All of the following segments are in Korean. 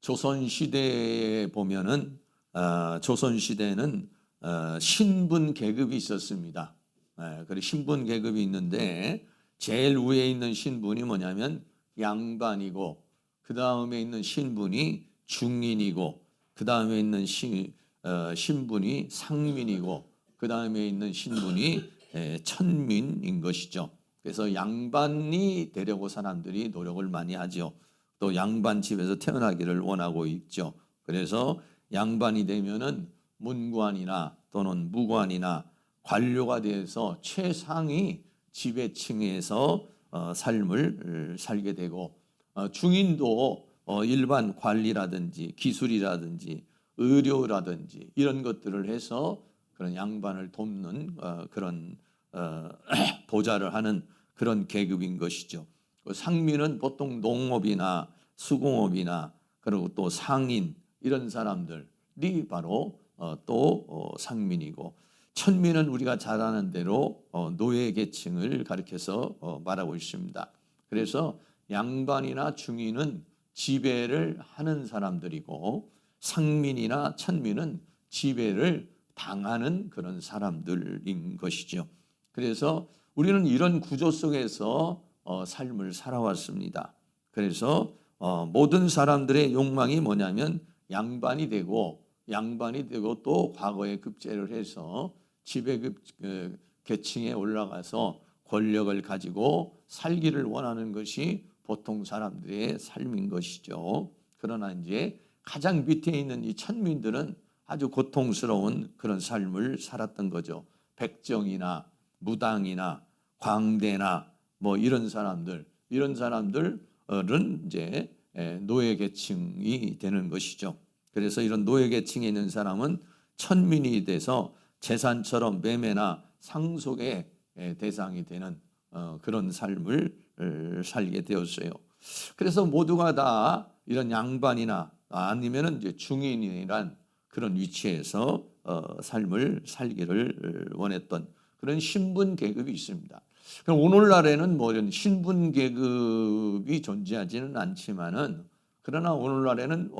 조선 시대에 보면은 조선 시대는 신분 계급이 있었습니다. 그리고 신분 계급이 있는데 제일 위에 있는 신분이 뭐냐면 양반이고, 그 다음에 있는 신분이 중인이고, 그 다음에 있는 신분이 상민이고, 그 다음에 있는 신분이 천민인 것이죠. 그래서 양반이 되려고 사람들이 노력을 많이 하죠. 또 양반 집에서 태어나기를 원하고 있죠. 그래서 양반이 되면은 문관이나 또는 무관이나 관료가 돼서 최상위 지배층에서 삶을 살게 되고, 중인도 일반 관리라든지 기술이라든지 의료라든지 이런 것들을 해서 그런 양반을 돕는 그런 보좌를 하는 그런 계급인 것이죠. 상민은 보통 농업이나 수공업이나 그리고 또 상인 이런 사람들이 바로 또 상민이고, 천민은 우리가 잘 아는 대로 노예 계층을 가리켜서 말하고 있습니다. 그래서 양반이나 중인은 지배를 하는 사람들이고, 상민이나 천민은 지배를 당하는 그런 사람들인 것이죠. 그래서 우리는 이런 구조 속에서 삶을 살아왔습니다. 그래서 모든 사람들의 욕망이 뭐냐면 양반이 되고 또 과거에 급제를 해서 지배급 계층에 올라가서 권력을 가지고 살기를 원하는 것이 보통 사람들의 삶인 것이죠. 그러나 이제 가장 밑에 있는 이 천민들은 아주 고통스러운 그런 삶을 살았던 거죠. 백정이나 무당이나 광대나 뭐 이런 사람들은 이제 노예 계층이 되는 것이죠. 그래서 이런 노예 계층에 있는 사람은 천민이 돼서 재산처럼 매매나 상속의 대상이 되는 그런 삶을 살게 되었어요. 그래서 모두가 다 이런 양반이나 아니면은 이제 중인이란 그런 위치에서 삶을 살기를 원했던 그런 신분 계급이 있습니다. 그럼 오늘날에는 뭐 이런 신분 계급이 존재하지는 않지만은, 그러나 오늘날에는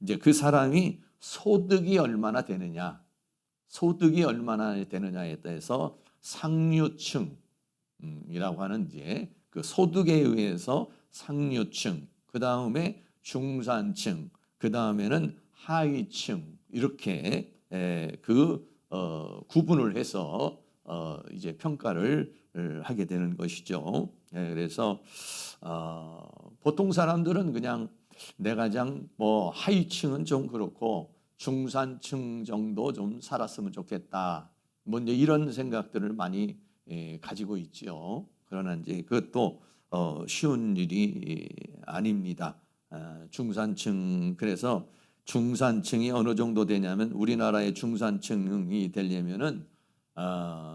이제 그 사람이 소득이 얼마나 되느냐에 대해서 상류층이라고 하는 이제 그 소득에 의해서 상류층, 그 다음에 중산층, 그 다음에는 하위층 이렇게 구분을 해서 이제 평가를 하게 되는 것이죠. 그래서 보통 사람들은 그냥 내가 뭐 하위층은 좀 그렇고 중산층 정도 좀 살았으면 좋겠다, 뭐 이제 이런 생각들을 많이 가지고 있죠. 그러나 이제 그것도 쉬운 일이 아닙니다. 중산층, 그래서 중산층이 어느 정도 되냐면, 우리나라의 중산층이 되려면은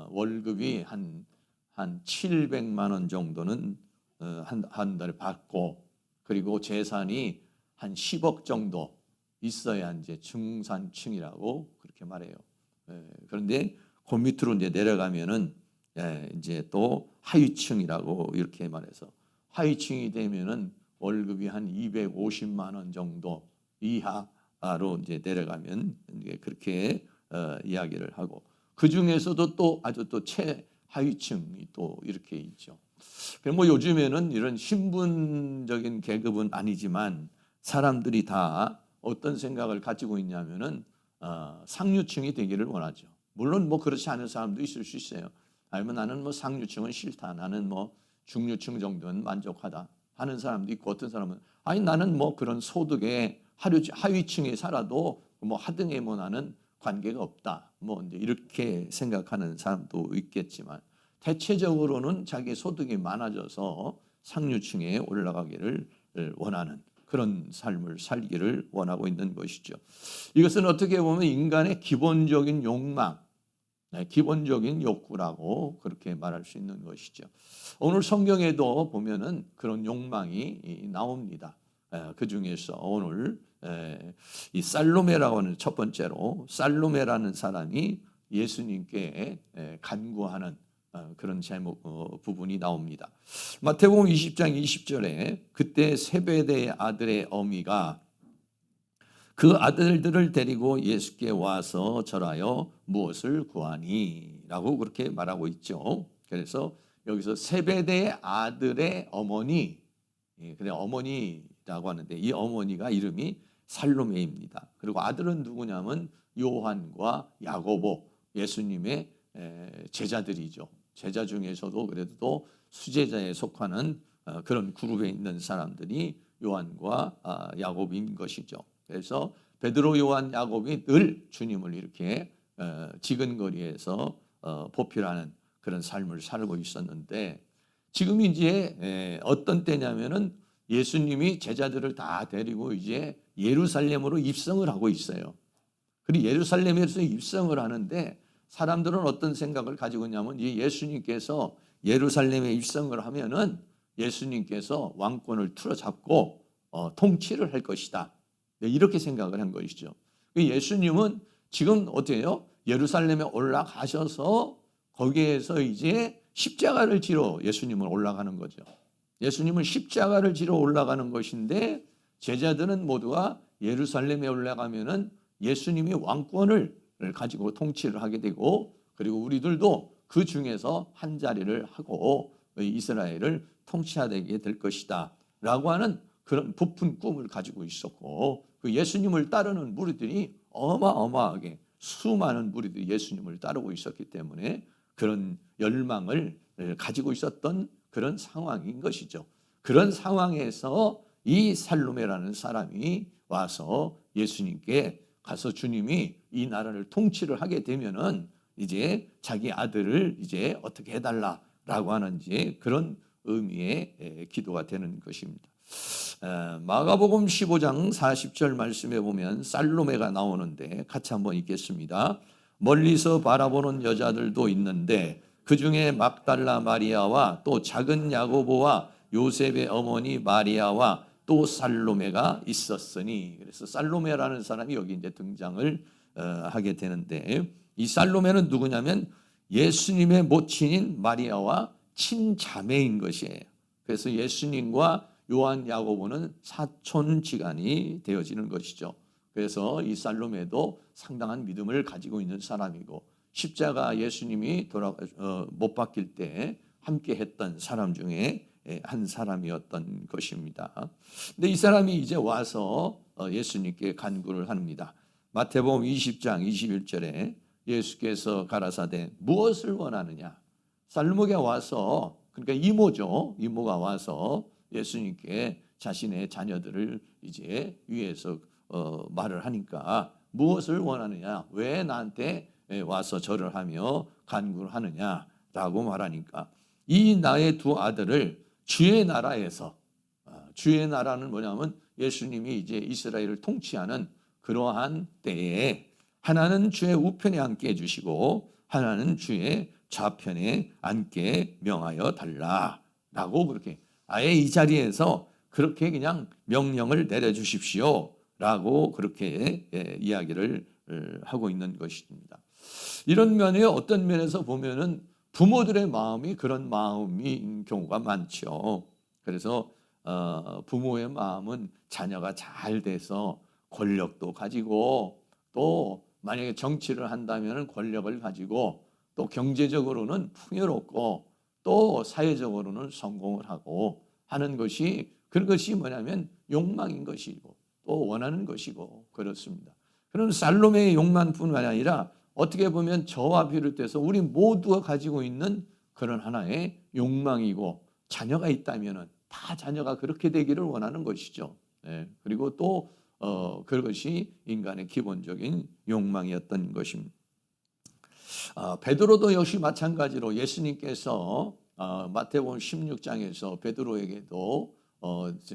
월급이 한 700만 원 정도는 한 달에 받고, 그리고 재산이 한 10억 정도 있어야 이제 중산층이라고 그렇게 말해요. 그런데 그 밑으로 이제 내려가면은 이제 또 하위층이라고 이렇게 말해서, 하위층이 되면은 월급이 한 250만 원 정도 이하로 이제 내려가면 이제 그렇게 이야기를 하고, 그 중에서도 또 아주 또 최하위층이 또 이렇게 있죠. 뭐 요즘에는 이런 신분적인 계급은 아니지만 사람들이 다 어떤 생각을 가지고 있냐면은 상류층이 되기를 원하죠. 물론 뭐 그렇지 않은 사람도 있을 수 있어요. 아니면 나는 뭐 상류층은 싫다, 나는 뭐 중류층 정도는 만족하다 하는 사람도 있고, 어떤 사람은 아니 나는 뭐 그런 소득의 하위층에 살아도 뭐 하등에 뭐 나는 관계가 없다, 뭐 이제 이렇게 생각하는 사람도 있겠지만, 대체적으로는 자기 소득이 많아져서 상류층에 올라가기를 원하는 그런 삶을 살기를 원하고 있는 것이죠. 이것은 어떻게 보면 인간의 기본적인 욕망, 기본적인 욕구라고 그렇게 말할 수 있는 것이죠. 오늘 성경에도 보면은 그런 욕망이 나옵니다. 그 중에서 오늘 이 살로메라고 하는, 첫 번째로 살로메라는 사람이 예수님께 간구하는 그런 제목 부분이 나옵니다. 마태복음 20장 20절에 그때 세베대의 아들의 어미가 그 아들들을 데리고 예수께 와서 절하여 무엇을 구하니? 라고 그렇게 말하고 있죠. 그래서 여기서 세베대의 아들의 어머니, 그래 어머니라고 하는데 이 어머니가 이름이 살로메입니다. 그리고 아들은 누구냐면 요한과 야고보, 예수님의 제자들이죠. 제자 중에서도 그래도 수제자에 속하는 그런 그룹에 있는 사람들이 요한과 야곱인 것이죠. 그래서 베드로, 요한, 야곱이 늘 주님을 이렇게 지근거리에서 보필하는 그런 삶을 살고 있었는데, 지금 이제 어떤 때냐면은 예수님이 제자들을 다 데리고 이제 예루살렘으로 입성을 하고 있어요. 그리고 예루살렘에서 입성을 하는데 사람들은 어떤 생각을 가지고 있냐면 예수님께서 예루살렘에 입성을 하면은 예수님께서 왕권을 틀어잡고 통치를 할 것이다. 이렇게 생각을 한 것이죠. 예수님은 지금 어때요? 예루살렘에 올라가셔서 거기에서 이제 십자가를 지러 예수님은 올라가는 거죠. 예수님은 십자가를 지러 올라가는 것인데 제자들은 모두가 예루살렘에 올라가면은 예수님이 왕권을 가지고 통치를 하게 되고, 그리고 우리들도 그 중에서 한 자리를 하고 이스라엘을 통치하게 될 것이다 라고 하는 그런 부푼 꿈을 가지고 있었고, 그 예수님을 따르는 무리들이 어마어마하게 수많은 무리들이 예수님을 따르고 있었기 때문에 그런 열망을 가지고 있었던 그런 상황인 것이죠. 그런 상황에서 이 살로메라는 사람이 와서 예수님께 가서 주님이 이 나라를 통치를 하게 되면은 이제 자기 아들을 이제 어떻게 해달라라고 하는 이제 그런 의미의 기도가 되는 것입니다. 마가복음 15장 40절 말씀에 보면 살로메가 나오는데 같이 한번 읽겠습니다. 멀리서 바라보는 여자들도 있는데 그 중에 막달라 마리아와 또 작은 야고보와 요셉의 어머니 마리아와 또 살로메가 있었으니, 그래서 살로메라는 사람이 여기 이제 등장을 하게 되는데, 이 살로메는 누구냐면 예수님의 모친인 마리아와 친자매인 것이에요. 그래서 예수님과 요한, 야고보는 사촌지간이 되어지는 것이죠. 그래서 이 살로메도 상당한 믿음을 가지고 있는 사람이고, 십자가 예수님이 못 박힐 때 함께 했던 사람 중에 한 사람이었던 것입니다. 근데 이 사람이 이제 와서 예수님께 간구를 합니다. 마태복음 20장 21절에 예수께서 가라사대 무엇을 원하느냐? 살로메가 와서, 그러니까 이모죠. 이모가 와서 예수님께 자신의 자녀들을 이제 위해서 말을 하니까 무엇을 원하느냐? 왜 나한테 와서 절을 하며 간구를 하느냐라고 말하니까 이 나의 두 아들을 주의 나라에서, 주의 나라는 뭐냐면 예수님이 이제 이스라엘을 통치하는 그러한 때에 하나는 주의 우편에 앉게 해주시고 하나는 주의 좌편에 앉게 명하여 달라라고 그렇게 아예 이 자리에서 그렇게 그냥 명령을 내려주십시오 라고 그렇게 이야기를 하고 있는 것입니다. 이런 면에 어떤 면에서 보면은 부모들의 마음이 그런 마음인 경우가 많죠. 그래서 부모의 마음은 자녀가 잘 돼서 권력도 가지고, 또 만약에 정치를 한다면 권력을 가지고, 또 경제적으로는 풍요롭고, 또 사회적으로는 성공을 하고 하는 것이, 그런 것이 뭐냐면 욕망인 것이고 또 원하는 것이고 그렇습니다. 그런 살로메의 욕망뿐만 아니라 어떻게 보면 저와 비롯해서 우리 모두가 가지고 있는 그런 하나의 욕망이고, 자녀가 있다면 다 자녀가 그렇게 되기를 원하는 것이죠. 그리고 또 그것이 인간의 기본적인 욕망이었던 것입니다. 베드로도 역시 마찬가지로 예수님께서 마태복음 16장에서 베드로에게도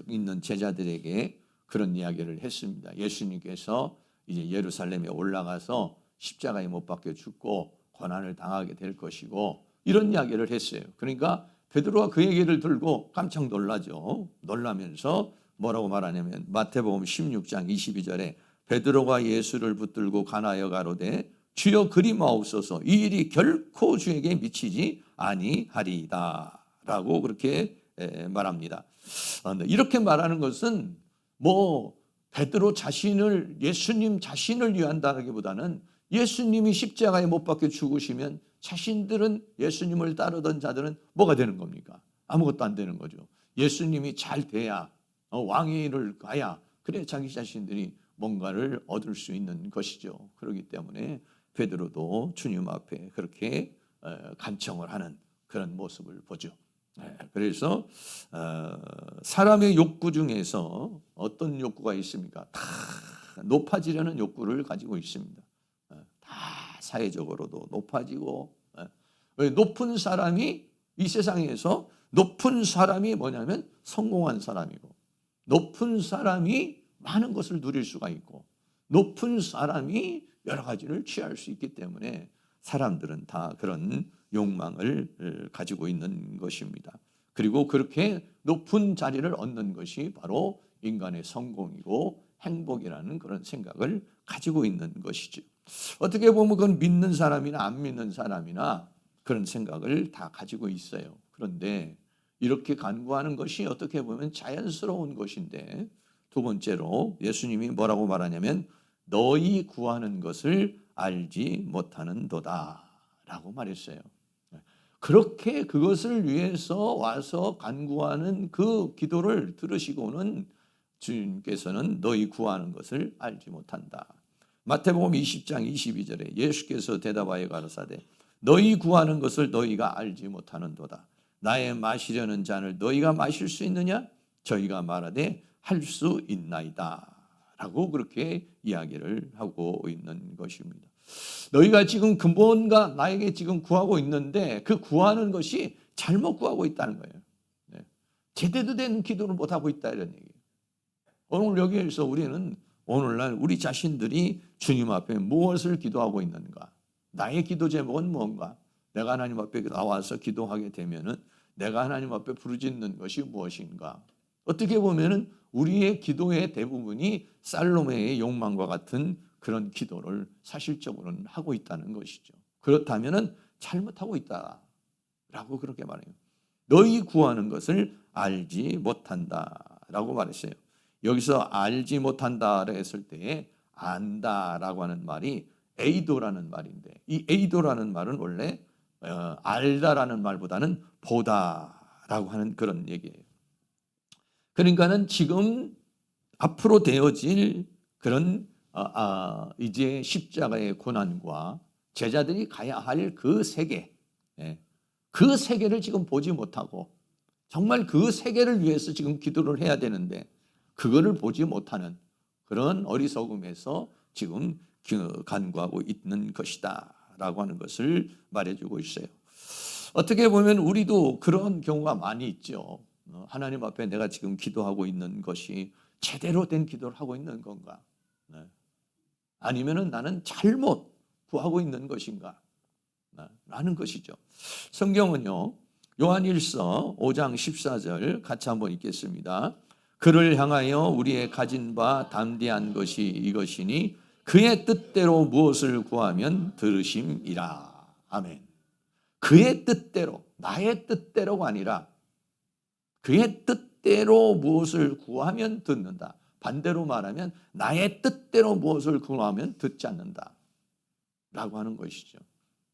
있는 제자들에게 그런 이야기를 했습니다. 예수님께서 이제 예루살렘에 올라가서 십자가에 못 박혀 죽고 고난을 당하게 될 것이고 이런 이야기를 했어요. 그러니까 베드로가 그 얘기를 들고 깜짝 놀라죠. 놀라면서 뭐라고 말하냐면 마태복음 16장 22절에 베드로가 예수를 붙들고 가나여 가로되 주여 그리 마옵소서 이 일이 결코 주에게 미치지 아니하리이다 라고 그렇게 말합니다. 이렇게 말하는 것은 뭐 베드로 자신을, 예수님 자신을 위한다기보다는 예수님이 십자가에 못 박혀 죽으시면 자신들은, 예수님을 따르던 자들은 뭐가 되는 겁니까? 아무것도 안 되는 거죠. 예수님이 잘 돼야, 왕의 일을 가야, 그래 자기 자신들이 뭔가를 얻을 수 있는 것이죠. 그렇기 때문에 베드로도 주님 앞에 그렇게 간청을 하는 그런 모습을 보죠. 그래서 사람의 욕구 중에서 어떤 욕구가 있습니까? 다 높아지려는 욕구를 가지고 있습니다. 다 사회적으로도 높아지고, 왜 높은 사람이, 이 세상에서 높은 사람이 뭐냐면 성공한 사람이고, 높은 사람이 많은 것을 누릴 수가 있고, 높은 사람이 여러 가지를 취할 수 있기 때문에 사람들은 다 그런 욕망을 가지고 있는 것입니다. 그리고 그렇게 높은 자리를 얻는 것이 바로 인간의 성공이고 행복이라는 그런 생각을 가지고 있는 것이죠. 어떻게 보면 그건 믿는 사람이나 안 믿는 사람이나 그런 생각을 다 가지고 있어요. 그런데 이렇게 간구하는 것이 어떻게 보면 자연스러운 것인데, 두 번째로 예수님이 뭐라고 말하냐면 너희 구하는 것을 알지 못하는도다 라고 말했어요. 그렇게 그것을 위해서 와서 간구하는 그 기도를 들으시고는 주님께서는 너희 구하는 것을 알지 못한다. 마태복음 20장 22절에 예수께서 대답하여 가라사대 너희 구하는 것을 너희가 알지 못하는도다. 나의 마시려는 잔을 너희가 마실 수 있느냐? 저희가 말하되 할 수 있나이다 라고 그렇게 이야기를 하고 있는 것입니다. 너희가 지금 뭔가 나에게 지금 구하고 있는데 그 구하는 것이 잘못 구하고 있다는 거예요. 제대로 된 기도를 못하고 있다 이런 얘기예요. 오늘 여기에서 우리는 오늘날 우리 자신들이 주님 앞에 무엇을 기도하고 있는가? 나의 기도 제목은 뭔가? 내가 하나님 앞에 나와서 기도하게 되면은 내가 하나님 앞에 부르짖는 것이 무엇인가? 어떻게 보면은 우리의 기도의 대부분이 살로메의 욕망과 같은 그런 기도를 사실적으로는 하고 있다는 것이죠. 그렇다면은 잘못하고 있다라고 그렇게 말해요. 너희 구하는 것을 알지 못한다라고 말했어요. 여기서 알지 못한다라고 했을 때에 안다라고 하는 말이 에이도라는 말인데, 이 에이도라는 말은 원래 알다라는 말보다는 보다라고 하는 그런 얘기예요. 그러니까는 지금 앞으로 되어질 그런 이제 십자가의 고난과 제자들이 가야 할 그 세계, 그 세계를 지금 보지 못하고 정말 그 세계를 위해서 지금 기도를 해야 되는데 그거를 보지 못하는 그런 어리석음에서 지금 간구하고 있는 것이다 라고 하는 것을 말해주고 있어요. 어떻게 보면 우리도 그런 경우가 많이 있죠. 하나님 앞에 내가 지금 기도하고 있는 것이 제대로 된 기도를 하고 있는 건가? 아니면은 나는 잘못 구하고 있는 것인가? 라는 것이죠. 성경은요, 요한일서 5장 14절 같이 한번 읽겠습니다. 그를 향하여 우리의 가진 바 담대한 것이 이것이니 그의 뜻대로 무엇을 구하면 들으심이라. 아멘. 그의 뜻대로, 나의 뜻대로가 아니라 그의 뜻대로 무엇을 구하면 듣는다. 반대로 말하면 나의 뜻대로 무엇을 구하면 듣지 않는다 라고 하는 것이죠.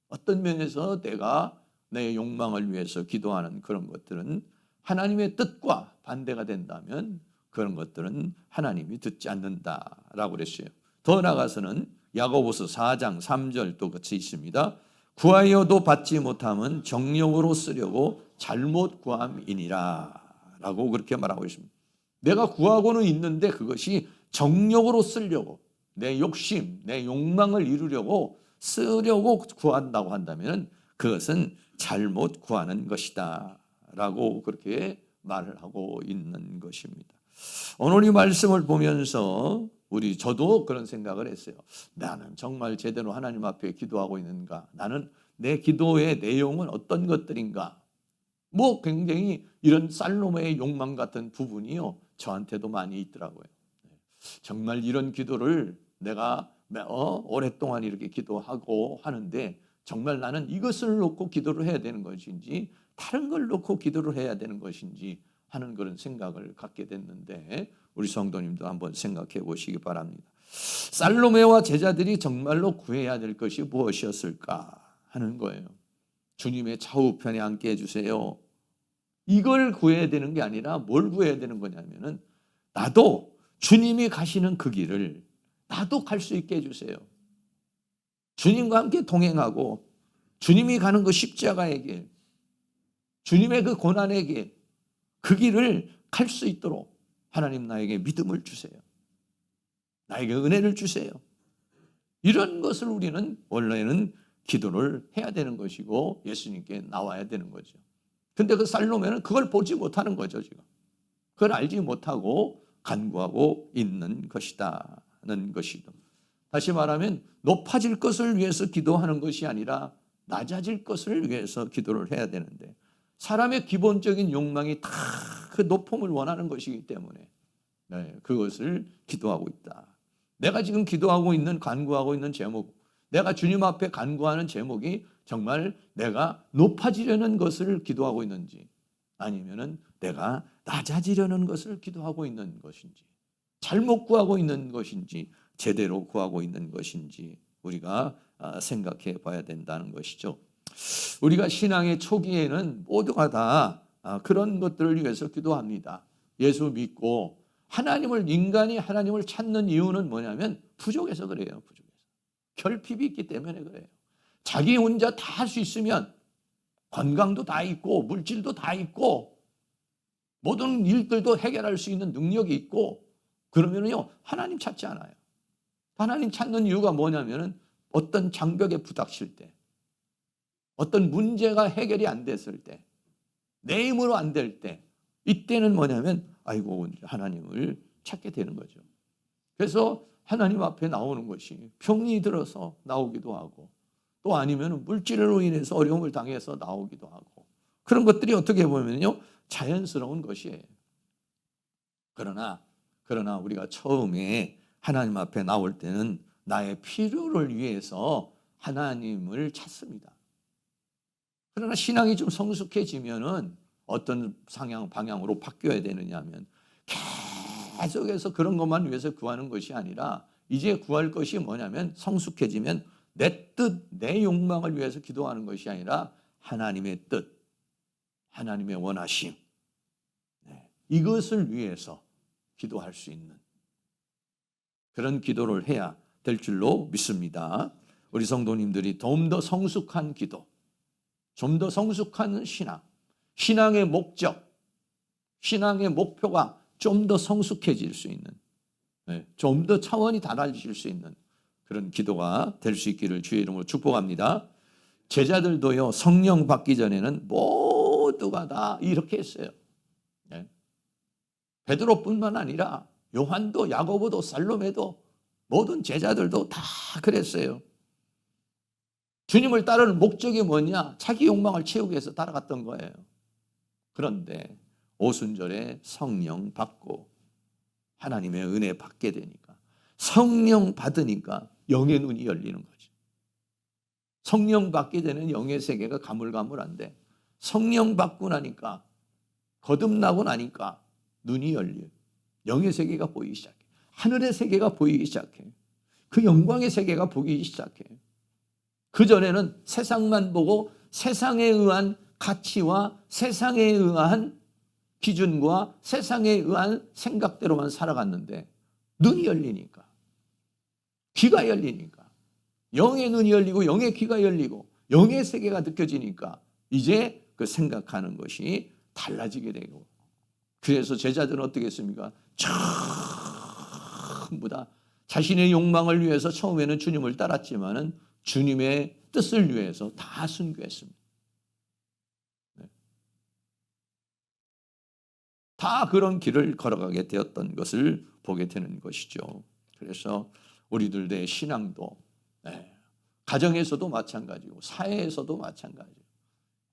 어떤 면에서 내가 내 욕망을 위해서 기도하는 그런 것들은 하나님의 뜻과 반대가 된다면 그런 것들은 하나님이 듣지 않는다라고 그랬어요. 더 나아가서는 야고보서 4장 3절도 같이 있습니다. 구하여도 받지 못함은 정욕으로 쓰려고 잘못 구함이니라 라고 그렇게 말하고 있습니다. 내가 구하고는 있는데 그것이 정욕으로 쓰려고, 내 욕심, 내 욕망을 이루려고 쓰려고 구한다고 한다면 그것은 잘못 구하는 것이다 라고 그렇게 말을 하고 있는 것입니다. 오늘 이 말씀을 보면서 저도 그런 생각을 했어요. 나는 정말 제대로 하나님 앞에 기도하고 있는가? 나는 내 기도의 내용은 어떤 것들인가? 굉장히 이런 살로메의 욕망 같은 부분이요, 저한테도 많이 있더라고요. 정말 이런 기도를 내가 오랫동안 이렇게 기도하고 하는데 정말 나는 이것을 놓고 기도를 해야 되는 것인지 다른 걸 놓고 기도를 해야 되는 것인지 하는 그런 생각을 갖게 됐는데 우리 성도님도 한번 생각해 보시기 바랍니다. 살로메와 제자들이 정말로 구해야 될 것이 무엇이었을까 하는 거예요. 주님의 좌우편에 앉게 해주세요. 이걸 구해야 되는 게 아니라 뭘 구해야 되는 거냐면은 나도 주님이 가시는 그 길을 나도 갈 수 있게 해주세요. 주님과 함께 동행하고 주님이 가는 그 십자가의 길, 주님의 그 고난의 길, 그 길을 갈 수 있도록 하나님 나에게 믿음을 주세요. 나에게 은혜를 주세요. 이런 것을 우리는 원래는 기도를 해야 되는 것이고 예수님께 나와야 되는 거죠. 근데 그 살로메는 그걸 보지 못하는 거죠, 지금. 그걸 알지 못하고 간구하고 있는 것이다는 것이죠. 다시 말하면 높아질 것을 위해서 기도하는 것이 아니라 낮아질 것을 위해서 기도를 해야 되는데 사람의 기본적인 욕망이 다 그 높음을 원하는 것이기 때문에 그것을 기도하고 있다. 내가 지금 기도하고 있는 간구하고 있는 제목, 내가 주님 앞에 간구하는 제목이 정말 내가 높아지려는 것을 기도하고 있는지 아니면은 내가 낮아지려는 것을 기도하고 있는 것인지 잘못 구하고 있는 것인지 제대로 구하고 있는 것인지 우리가 생각해 봐야 된다는 것이죠. 우리가 신앙의 초기에는 모두가 다 그런 것들을 위해서 기도합니다. 예수 믿고 인간이 하나님을 찾는 이유는 뭐냐면 부족해서 그래요. 부족해서. 결핍이 있기 때문에 그래요. 자기 혼자 다 할 수 있으면 건강도 다 있고 물질도 다 있고 모든 일들도 해결할 수 있는 능력이 있고 그러면요 하나님 찾지 않아요. 하나님 찾는 이유가 뭐냐면은 어떤 장벽에 부닥칠 때, 어떤 문제가 해결이 안 됐을 때, 내 힘으로 안 될 때, 이때는 뭐냐면 아이고 하나님을 찾게 되는 거죠. 그래서 하나님 앞에 나오는 것이 병이 들어서 나오기도 하고 또 아니면 물질로 인해서 어려움을 당해서 나오기도 하고 그런 것들이 어떻게 보면요 자연스러운 것이에요. 그러나 우리가 처음에 하나님 앞에 나올 때는 나의 필요를 위해서 하나님을 찾습니다. 그러나 신앙이 좀 성숙해지면은 어떤 방향으로 바뀌어야 되느냐 하면 계속해서 그런 것만 위해서 구하는 것이 아니라 이제 구할 것이 뭐냐면 성숙해지면 내 뜻, 내 욕망을 위해서 기도하는 것이 아니라 하나님의 뜻, 하나님의 원하심 이것을 위해서 기도할 수 있는 그런 기도를 해야 될 줄로 믿습니다. 우리 성도님들이 좀 더 성숙한 기도, 좀 더 성숙한 신앙, 신앙의 목적, 신앙의 목표가 좀 더 성숙해질 수 있는, 좀 더 차원이 달라질 수 있는 그런 기도가 될 수 있기를 주의 이름으로 축복합니다. 제자들도요 성령 받기 전에는 모두가 다 이렇게 했어요. 베드로뿐만 아니라 요한도 야고보도 살로메도 모든 제자들도 다 그랬어요. 주님을 따르는 목적이 뭐냐? 자기 욕망을 채우기 위해서 따라갔던 거예요. 그런데 오순절에 성령 받고 하나님의 은혜 받게 되니까 성령 받으니까 영의 눈이 열리는 거죠. 성령 받게 되는 영의 세계가 가물가물한데 성령 받고 나니까 거듭나고 나니까 눈이 열려요. 영의 세계가 보이기 시작해. 하늘의 세계가 보이기 시작해. 그 영광의 세계가 보이기 시작해. 그전에는 세상만 보고 세상에 의한 가치와 세상에 의한 기준과 세상에 의한 생각대로만 살아갔는데 눈이 열리니까 귀가 열리니까 영의 눈이 열리고 영의 귀가 열리고 영의 세계가 느껴지니까 이제 그 생각하는 것이 달라지게 되고 그래서 제자들은 어떻게 했습니까? 전부 다 자신의 욕망을 위해서 처음에는 주님을 따랐지만은 주님의 뜻을 위해서 다 순교했습니다. 다 그런 길을 걸어가게 되었던 것을 보게 되는 것이죠. 그래서 우리들의 신앙도 가정에서도 마찬가지고 사회에서도 마찬가지고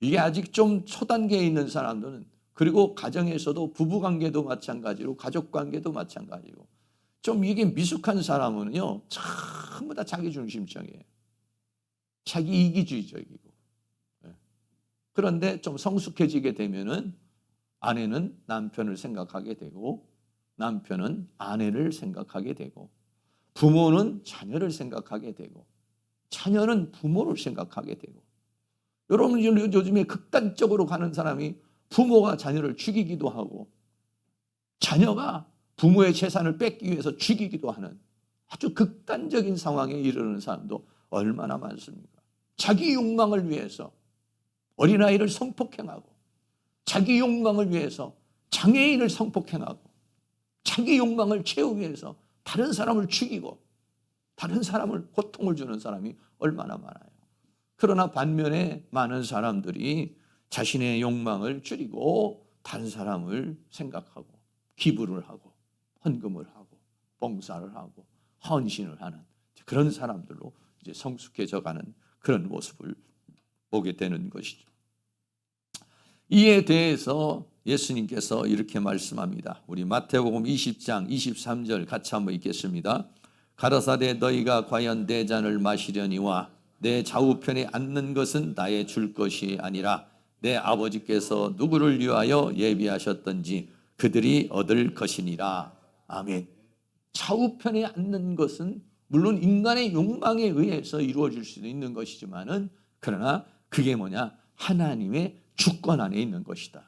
이게 아직 좀 초단계에 있는 사람들은 그리고 가정에서도 부부관계도 마찬가지로 가족관계도 마찬가지고 좀 이게 미숙한 사람은요 전부 다 자기중심적이에요. 자기 이기주의적이고 그런데 좀 성숙해지게 되면은 아내는 남편을 생각하게 되고 남편은 아내를 생각하게 되고 부모는 자녀를 생각하게 되고 자녀는 부모를 생각하게 되고 여러분 요즘에 극단적으로 가는 사람이 부모가 자녀를 죽이기도 하고 자녀가 부모의 재산을 뺏기 위해서 죽이기도 하는 아주 극단적인 상황에 이르는 사람도 얼마나 많습니까? 자기 욕망을 위해서 어린아이를 성폭행하고 자기 욕망을 위해서 장애인을 성폭행하고 자기 욕망을 채우기 위해서 다른 사람을 죽이고 다른 사람을 고통을 주는 사람이 얼마나 많아요. 그러나 반면에 많은 사람들이 자신의 욕망을 줄이고 다른 사람을 생각하고 기부를 하고 헌금을 하고 봉사를 하고 헌신을 하는 그런 사람들로 이제 성숙해져 가는 그런 모습을 보게 되는 것이죠. 이에 대해서 예수님께서 이렇게 말씀합니다. 우리 마태복음 20장 23절 같이 한번 읽겠습니다. 가라사대 너희가 과연 내 잔을 마시려니와 내 좌우편에 앉는 것은 나의 줄 것이 아니라 내 아버지께서 누구를 위하여 예비하셨던지 그들이 얻을 것이니라. 아멘. 좌우편에 앉는 것은 물론 인간의 욕망에 의해서 이루어질 수도 있는 것이지만은 그러나 그게 뭐냐? 하나님의 주권 안에 있는 것이다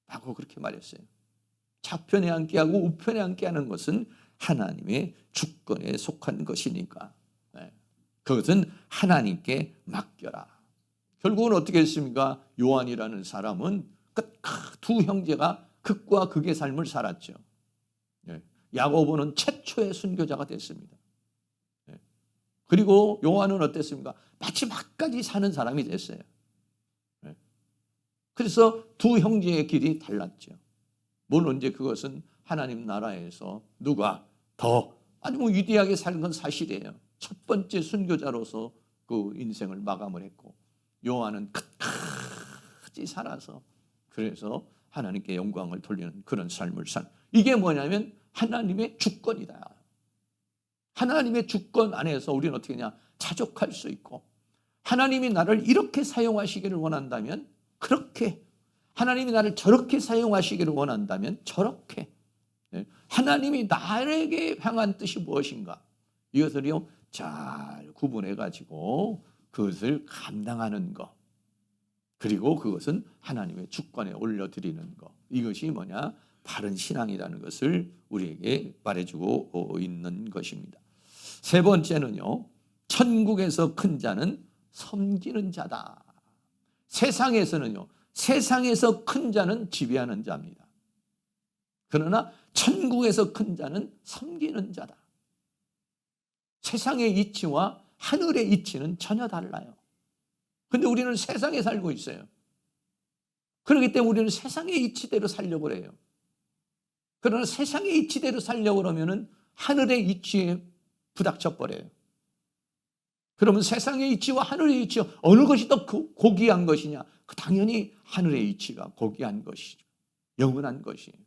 라고 그렇게 말했어요. 좌편에 앉게 하고 우편에 앉게 하는 것은 하나님의 주권에 속한 것이니까 그것은 하나님께 맡겨라. 결국은 어떻게 했습니까? 요한이라는 사람은 두 형제가 극과 극의 삶을 살았죠. 야고보는 최초의 순교자가 됐습니다. 그리고 요한은 어땠습니까? 마지막까지 사는 사람이 됐어요. 그래서 두 형제의 길이 달랐죠. 물론 이제 그것은 하나님 나라에서 누가 더 아주 위대하게 사는 건 사실이에요. 첫 번째 순교자로서 그 인생을 마감을 했고 요한은 끝까지 살아서 그래서 하나님께 영광을 돌리는 그런 삶을 산. 이게 뭐냐면 하나님의 주권이다. 하나님의 주권 안에서 우리는 어떻게 하냐? 자족할 수 있고 하나님이 나를 이렇게 사용하시기를 원한다면 그렇게 하나님이 나를 저렇게 사용하시기를 원한다면 저렇게 하나님이 나에게 향한 뜻이 무엇인가 이것을요 잘 구분해 가지고 그것을 감당하는 것 그리고 그것은 하나님의 주권에 올려드리는 것 이것이 뭐냐? 바른 신앙이라는 것을 우리에게 말해주고 있는 것입니다. 세 번째는요 천국에서 큰 자는 섬기는 자다. 세상에서는요 세상에서 큰 자는 지배하는 자입니다. 그러나 천국에서 큰 자는 섬기는 자다. 세상의 이치와 하늘의 이치는 전혀 달라요. 그런데 우리는 세상에 살고 있어요. 그렇기 때문에 우리는 세상의 이치대로 살려고 해요. 그러나 세상의 이치대로 살려고 그러면은 하늘의 이치에 부닥쳐 버려요. 그러면 세상의 이치와 하늘의 이치 어느 것이 더 고귀한 것이냐? 당연히 하늘의 이치가 고귀한 것이죠. 영원한 것이에요.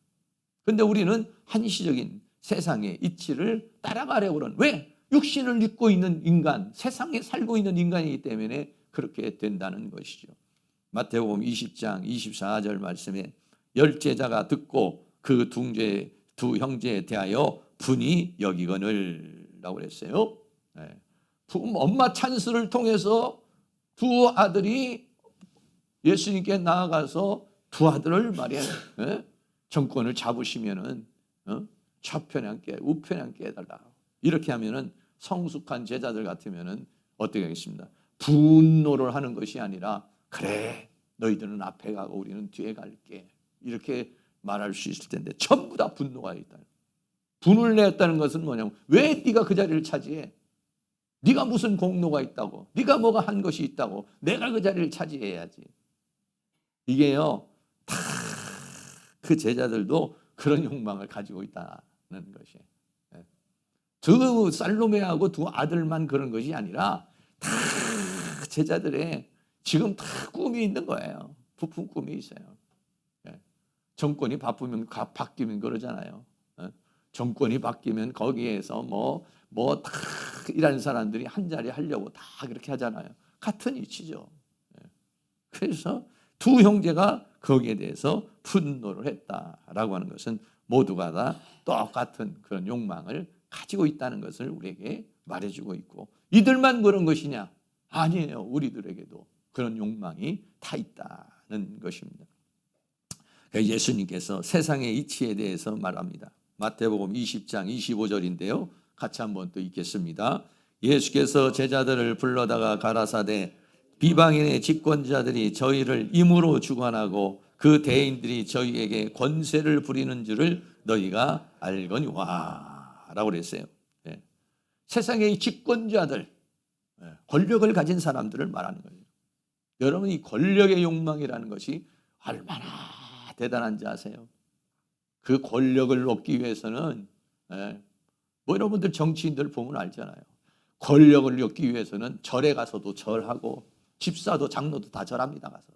그런데 우리는 한시적인 세상의 이치를 따라가려고 그러는 왜? 육신을 입고 있는 인간, 세상에 살고 있는 인간이기 때문에 그렇게 된다는 것이죠. 마태복음 20장 24절 말씀에 열 제자가 듣고 그 두 형제에 대하여 분이 여기거늘 라고 그랬어요. 엄마 찬스를 통해서 두 아들이 예수님께 나아가서 두 아들을 말이야 정권을 잡으시면은 좌편에 앉게 우편에 앉게 해달라. 이렇게 하면은 성숙한 제자들 같으면은 어떻게 하겠습니다? 분노를 하는 것이 아니라 그래 너희들은 앞에 가고 우리는 뒤에 갈게 이렇게 말할 수 있을 텐데 전부 다 분노가 있다. 분을 냈다는 것은 뭐냐면 왜 네가 그 자리를 차지해? 네가 무슨 공로가 있다고? 네가 뭐가 한 것이 있다고? 내가 그 자리를 차지해야지. 이게요 다 그 제자들도 그런 욕망을 가지고 있다는 것이. 두 살로메하고 두 아들만 그런 것이 아니라 다 제자들의 지금 다 꿈이 있는 거예요. 부푼 꿈이 있어요. 정권이 바뀌면 그러잖아요. 정권이 바뀌면 거기에서 다 일하는 사람들이 한 자리 하려고 다 그렇게 하잖아요. 같은 이치죠. 그래서 두 형제가 거기에 대해서 분노를 했다라고 하는 것은 모두가 다 똑같은 그런 욕망을 가지고 있다는 것을 우리에게 말해주고 있고, 이들만 그런 것이냐? 아니에요. 우리들에게도 그런 욕망이 다 있다는 것입니다. 예수님께서 세상의 이치에 대해서 말합니다. 마태복음 20장 25절인데요. 같이 한번 또 읽겠습니다. 예수께서 제자들을 불러다가 가라사대 비방인의 집권자들이 저희를 임으로 주관하고 그 대인들이 저희에게 권세를 부리는 줄을 너희가 알거니와 라고 그랬어요. 네. 세상의 집권자들, 권력을 가진 사람들을 말하는 거예요. 여러분, 이 권력의 욕망이라는 것이 얼마나 대단한지 아세요? 그 권력을 얻기 위해서는, 뭐 여러분들 정치인들 보면 알잖아요. 권력을 얻기 위해서는 절에 가서도 절하고 집사도 장로도 다 절합니다. 가서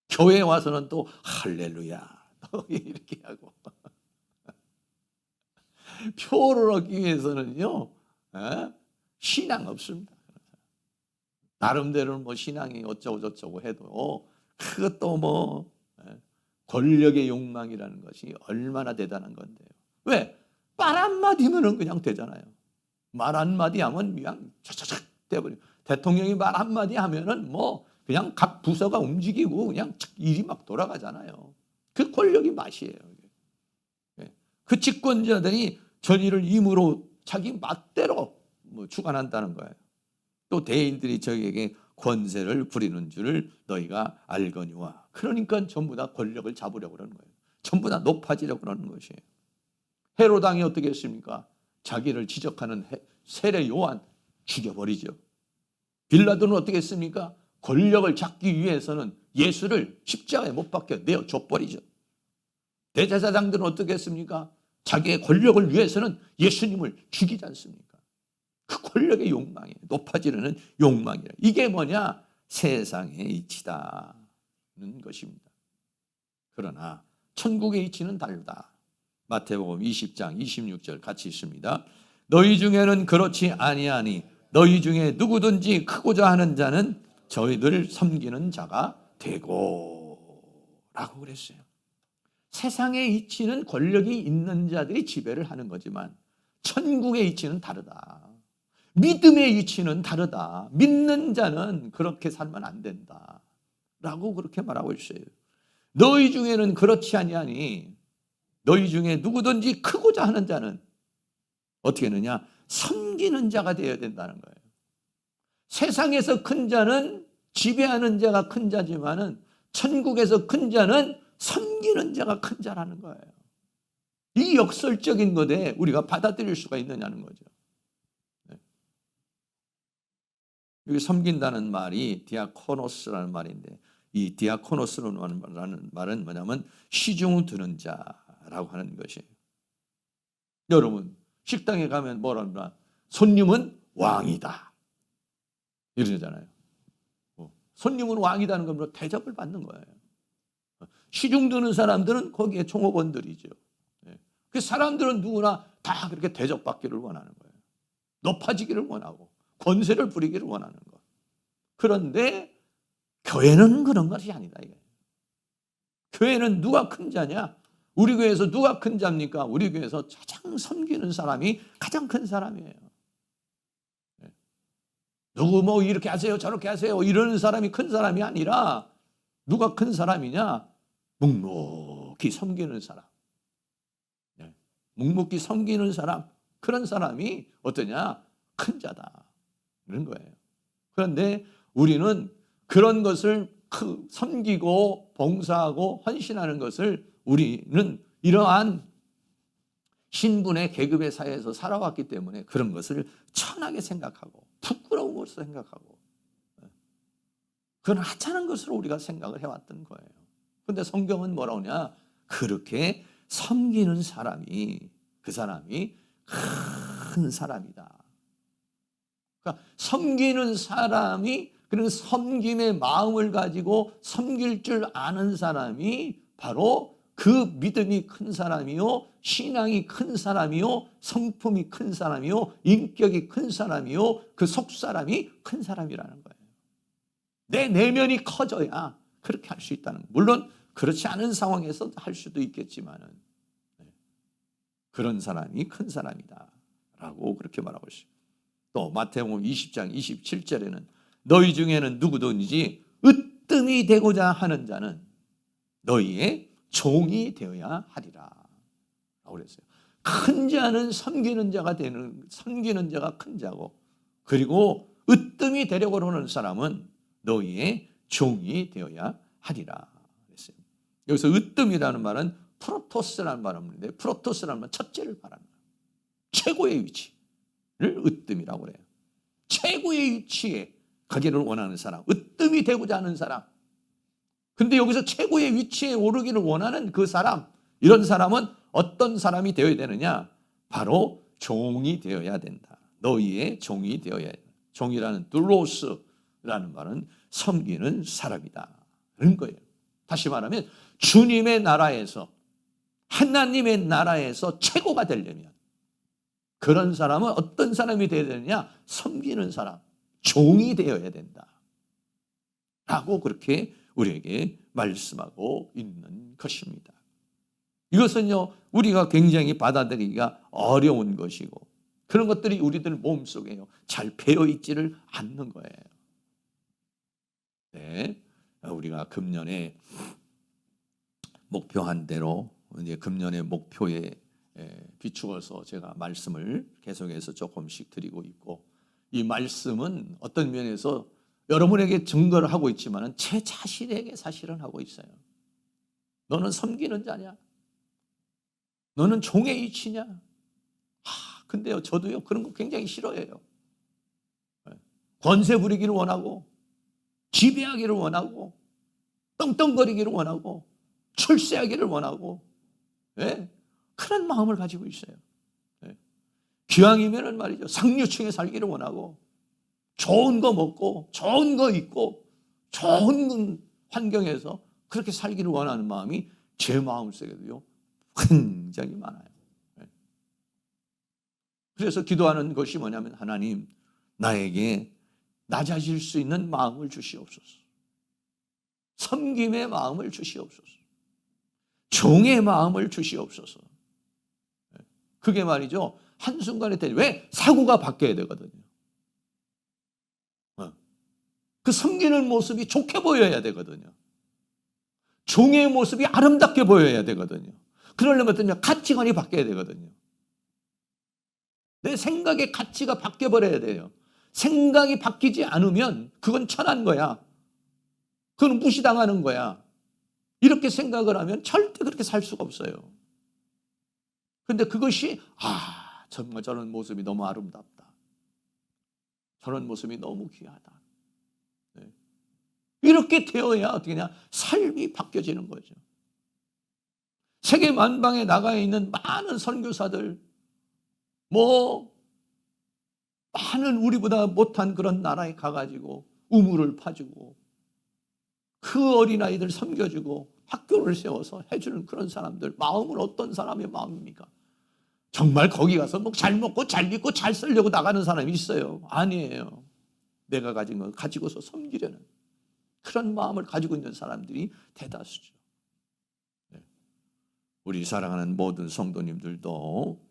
교회에 와서는 또 할렐루야 이렇게 하고 표를 얻기 위해서는요, 신앙 없습니다. 나름대로는 뭐 신앙이 어쩌고 저쩌고 해도 그것도 뭐 권력의 욕망이라는 것이 얼마나 대단한 건데요. 왜? 말 한마디면은 그냥 되잖아요. 말 한마디 하면 그냥 촥촥촥 돼버려. 대통령이 말 한마디 하면은 뭐 그냥 각 부서가 움직이고 그냥 일이 막 돌아가잖아요. 그 권력이 맛이에요. 그 집권자들이 전의를 임으로 자기 맛대로 뭐 주관한다는 거예요. 또 대인들이 저희에게 권세를 부리는 줄을 너희가 알거니와. 그러니까 전부 다 권력을 잡으려고 그러는 거예요. 전부 다 높아지려고 그러는 것이에요. 헤롯 왕이 어떻게 했습니까? 자기를 지적하는 세례 요한 죽여버리죠. 빌라도는 어떻게 했습니까? 권력을 잡기 위해서는 예수를 십자가에 못 박혀 내어줘버리죠. 대제사장들은 어떻게 했습니까? 자기의 권력을 위해서는 예수님을 죽이지 않습니까? 그 권력의 욕망이에요. 높아지려는 욕망이에요. 이게 뭐냐? 세상의 이치다는 것입니다. 그러나 천국의 이치는 다르다. 마태복음 20장 26절 같이 있습니다. 너희 중에는 그렇지 아니하니 너희 중에 누구든지 크고자 하는 자는 저희들 섬기는 자가 되고 라고 그랬어요. 세상의 이치는 권력이 있는 자들이 지배를 하는 거지만 천국의 이치는 다르다. 믿음의 이치는 다르다. 믿는 자는 그렇게 살면 안 된다 라고 그렇게 말하고 있어요. 너희 중에는 그렇지 아니하니 너희 중에 누구든지 크고자 하는 자는 어떻게 하느냐? 섬기는 자가 되어야 된다는 거예요. 세상에서 큰 자는 지배하는 자가 큰 자지만은 천국에서 큰 자는 섬기는 자가 큰 자라는 거예요. 이 역설적인 것에 우리가 받아들일 수가 있느냐는 거죠. 여기 섬긴다는 말이 디아코노스라는 말인데, 이 디아코노스라는 말은 뭐냐면 시중 드는 자라고 하는 것이에요. 여러분 식당에 가면 뭐라 그러나? 손님은 왕이다 이러잖아요. 손님은 왕이다는 건 뭐 대접을 받는 거예요. 시중 드는 사람들은 거기에 종업원들이죠. 그 사람들은 누구나 다 그렇게 대접받기를 원하는 거예요. 높아지기를 원하고 권세를 부리기를 원하는 것. 그런데 교회는 그런 것이 아니다. 이게. 교회는 누가 큰 자냐? 우리 교회에서 누가 큰 자입니까? 우리 교회에서 가장 섬기는 사람이 가장 큰 사람이에요. 누구 뭐 이렇게 하세요 저렇게 하세요 이러는 사람이 큰 사람이 아니라 누가 큰 사람이냐? 묵묵히 섬기는 사람. 묵묵히 섬기는 사람. 그런 사람이 어떠냐? 큰 자다. 그런 거예요. 그런데 우리는 그런 것을 섬기고 봉사하고 헌신하는 것을 우리는 이러한 신분의 계급의 사회에서 살아왔기 때문에 그런 것을 천하게 생각하고 부끄러운 것으로 생각하고 그건 하찮은 것으로 우리가 생각을 해왔던 거예요. 그런데 성경은 뭐라고 하냐? 그렇게 섬기는 사람이 그 사람이 큰 사람이다. 그러니까 섬기는 사람이 그런 섬김의 마음을 가지고 섬길 줄 아는 사람이 바로 그 믿음이 큰 사람이요, 신앙이 큰 사람이요, 성품이 큰 사람이요, 인격이 큰 사람이요, 그 속사람이 큰 사람이라는 거예요. 내 내면이 커져야 그렇게 할 수 있다는, 물론 그렇지 않은 상황에서 할 수도 있겠지만은 그런 사람이 큰 사람이다 라고 그렇게 말하고 있습니다. 또 마태복음 20장 27절에는 너희 중에는 누구든지 으뜸이 되고자 하는 자는 너희의 종이 되어야 하리라 라고 그랬어요. 큰 자는 섬기는 자가 큰 자고, 그리고 으뜸이 되려고 하는 사람은 너희의 종이 되어야 하리라 그랬어요. 여기서 으뜸이라는 말은 프로토스라는 말인데, 프로토스라는 말은 첫째를 말합니다. 최고의 위치를 으뜸이라고 그래요. 최고의 위치에 가기를 원하는 사람, 으뜸이 되고자 하는 사람. 근데 여기서 최고의 위치에 오르기를 원하는 그 사람, 이런 사람은 어떤 사람이 되어야 되느냐? 바로 종이 되어야 된다. 너희의 종이 되어야 된다. 종이라는 둘로스라는 말은 섬기는 사람이다 그런 거예요. 다시 말하면 주님의 나라에서, 하나님의 나라에서 최고가 되려면 그런 사람은 어떤 사람이 되어야 되느냐? 섬기는 사람, 종이 되어야 된다 라고 그렇게 우리에게 말씀하고 있는 것입니다. 이것은요, 우리가 굉장히 받아들이기가 어려운 것이고, 그런 것들이 우리들 몸속에요, 잘 배어있지를 않는 거예요. 네, 우리가 금년에 목표한 대로, 이제 금년의 목표에 비추어서 제가 말씀을 계속해서 조금씩 드리고 있고, 이 말씀은 어떤 면에서 여러분에게 증거를 하고 있지만 제 자신에게 사실은 하고 있어요. 너는 섬기는 자냐? 너는 종의 이치냐? 근데요, 저도요, 그런 거 굉장히 싫어해요. 권세 부리기를 원하고, 지배하기를 원하고, 떵떵거리기를 원하고, 출세하기를 원하고, 네? 그런 마음을 가지고 있어요. 네. 기왕이면은 말이죠, 상류층에 살기를 원하고, 좋은 거 먹고, 좋은 거 입고, 좋은 환경에서 그렇게 살기를 원하는 마음이 제 마음속에도요, 굉장히 많아요. 그래서 기도하는 것이 뭐냐면, 하나님, 나에게 낮아질 수 있는 마음을 주시옵소서. 섬김의 마음을 주시옵소서. 종의 마음을 주시옵소서. 그게 말이죠, 한순간에 왜 사고가 바뀌어야 되거든요. 그 섬기는 모습이 좋게 보여야 되거든요. 종의 모습이 아름답게 보여야 되거든요. 그러려면 가치관이 바뀌어야 되거든요. 내 생각의 가치가 바뀌어버려야 돼요. 생각이 바뀌지 않으면 그건 천한 거야. 그건 무시당하는 거야. 이렇게 생각을 하면 절대 그렇게 살 수가 없어요. 그런데 그것이 정말 저런 모습이 너무 아름답다. 저런 모습이 너무 귀하다. 네. 이렇게 되어야 어떻게 냐 삶이 바뀌어지는 거죠. 세계 만방에 나가 있는 많은 선교사들, 많은 우리보다 못한 그런 나라에 가가지고 우물을 파주고 그 어린아이들 섬겨주고 학교를 세워서 해주는 그런 사람들 마음은 어떤 사람의 마음입니까? 정말 거기 가서 잘 먹고 잘 입고 잘 살려고 나가는 사람이 있어요? 아니에요. 내가 가진 거 가지고서 섬기려는 그런 마음을 가지고 있는 사람들이 대다수죠. 네. 우리 사랑하는 모든 성도님들도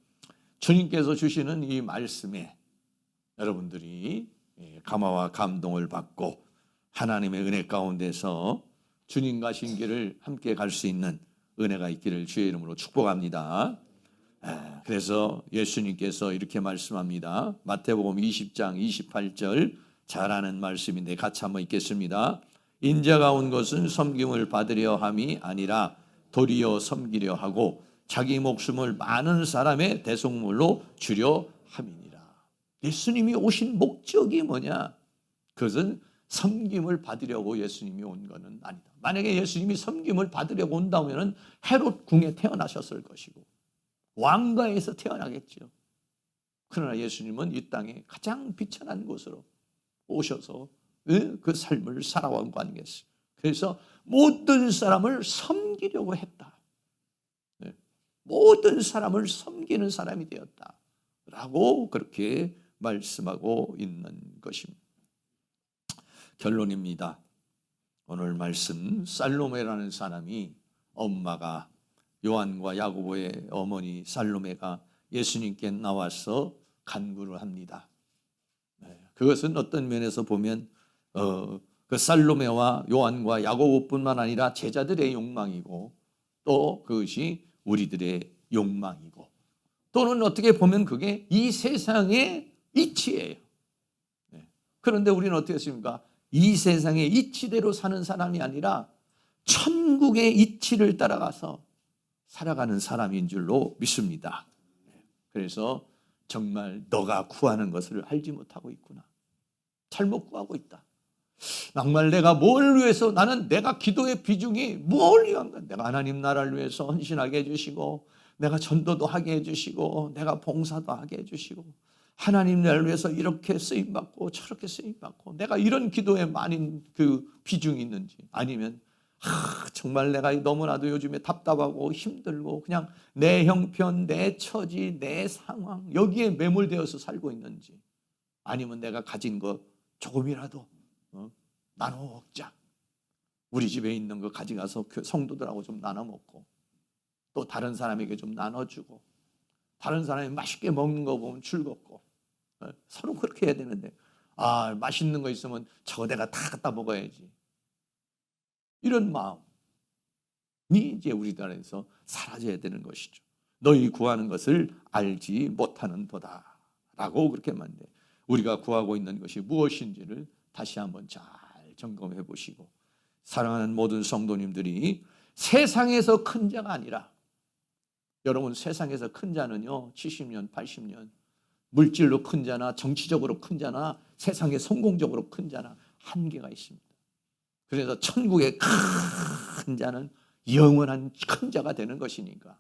주님께서 주시는 이 말씀에 여러분들이 감화와 감동을 받고 하나님의 은혜 가운데서 주님과 신길을 함께 갈 수 있는 은혜가 있기를 주의 이름으로 축복합니다. 그래서 예수님께서 이렇게 말씀합니다. 마태복음 20장 28절 잘 아는 말씀인데 같이 한번 읽겠습니다. 인자가 온 것은 섬김을 받으려 함이 아니라 도리어 섬기려 하고 자기 목숨을 많은 사람의 대속물로 주려 함이니라. 예수님이 오신 목적이 뭐냐? 그것은 섬김을 받으려고 예수님이 온 것은 아니다. 만약에 예수님이 섬김을 받으려고 온다면 헤롯 궁에 태어나셨을 것이고 왕가에서 태어나겠죠. 그러나 예수님은 이 땅에 가장 비천한 곳으로 오셔서 그 삶을 살아온 거 아니겠어요? 그래서 모든 사람을 섬기려고 했다. 모든 사람을 섬기는 사람이 되었다라고 그렇게 말씀하고 있는 것입니다. 결론입니다. 오늘 말씀 살로메라는 사람이 엄마가 요한과 야고보의 어머니 살로메가 예수님께 나와서 간구를 합니다. 그것은 어떤 면에서 보면 그 살로메와 요한과 야고보뿐만 아니라 제자들의 욕망이고 또 그것이 우리들의 욕망이고 또는 어떻게 보면 그게 이 세상의 이치예요. 그런데 우리는 어떻게 했습니까? 이 세상의 이치대로 사는 사람이 아니라 천국의 이치를 따라가서 살아가는 사람인 줄로 믿습니다. 그래서 정말 너가 구하는 것을 알지 못하고 있구나. 잘못 구하고 있다. 정말 내가 뭘 위해서 나는 내가 기도의 비중이 뭘 위한가? 내가 하나님 나라를 위해서 헌신하게 해주시고 내가 전도도 하게 해주시고 내가 봉사도 하게 해주시고 하나님 나라를 위해서 이렇게 쓰임받고 저렇게 쓰임받고 내가 이런 기도에 많은 그 비중이 있는지 아니면 정말 내가 너무나도 요즘에 답답하고 힘들고 그냥 내 형편, 내 처지, 내 상황 여기에 매몰되어서 살고 있는지 아니면 내가 가진 거 조금이라도 나눠 먹자. 우리 집에 있는 거 가져가서 성도들하고 좀 나눠 먹고 또 다른 사람에게 좀 나눠주고 다른 사람이 맛있게 먹는 거 보면 즐겁고 서로 그렇게 해야 되는데 맛있는 거 있으면 저거 내가 다 갖다 먹어야지. 이런 마음이 이제 우리들 안에서 사라져야 되는 것이죠. 너희 구하는 것을 알지 못하는 도다 라고 그렇게 말합니다. 우리가 구하고 있는 것이 무엇인지를 다시 한번 잘 점검해 보시고 사랑하는 모든 성도님들이 세상에서 큰 자가 아니라 여러분 세상에서 큰 자는요 70년 80년 물질로 큰 자나 정치적으로 큰 자나 세상에 성공적으로 큰 자나 한계가 있습니다. 그래서 천국의 큰 자는 영원한 큰 자가 되는 것이니까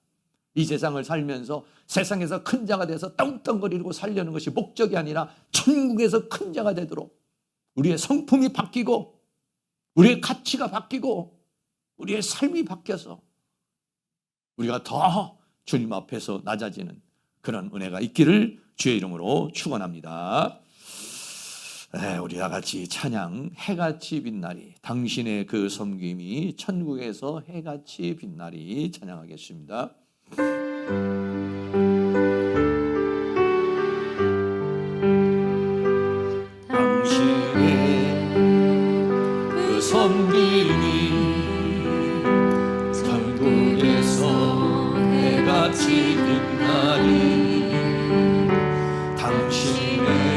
이 세상을 살면서 세상에서 큰 자가 돼서 떵떵거리고 살려는 것이 목적이 아니라 천국에서 큰 자가 되도록 우리의 성품이 바뀌고 우리의 가치가 바뀌고 우리의 삶이 바뀌어서 우리가 더 주님 앞에서 낮아지는 그런 은혜가 있기를 주의 이름으로 축원합니다. 우리 다 같이 찬양 해같이 빛나리 당신의 그 섬김이 천국에서 해같이 빛나리 찬양하겠습니다. 당신의 그 섬김이 천국에서 해같이 빛나리 당신의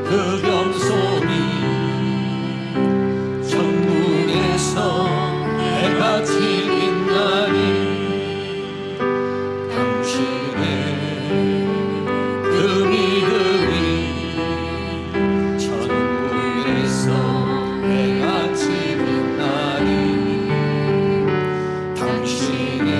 그 겸손이 천국에서 해같이 빛나리 당신의 그 믿음이 천국에서 해같이 빛나리 당신의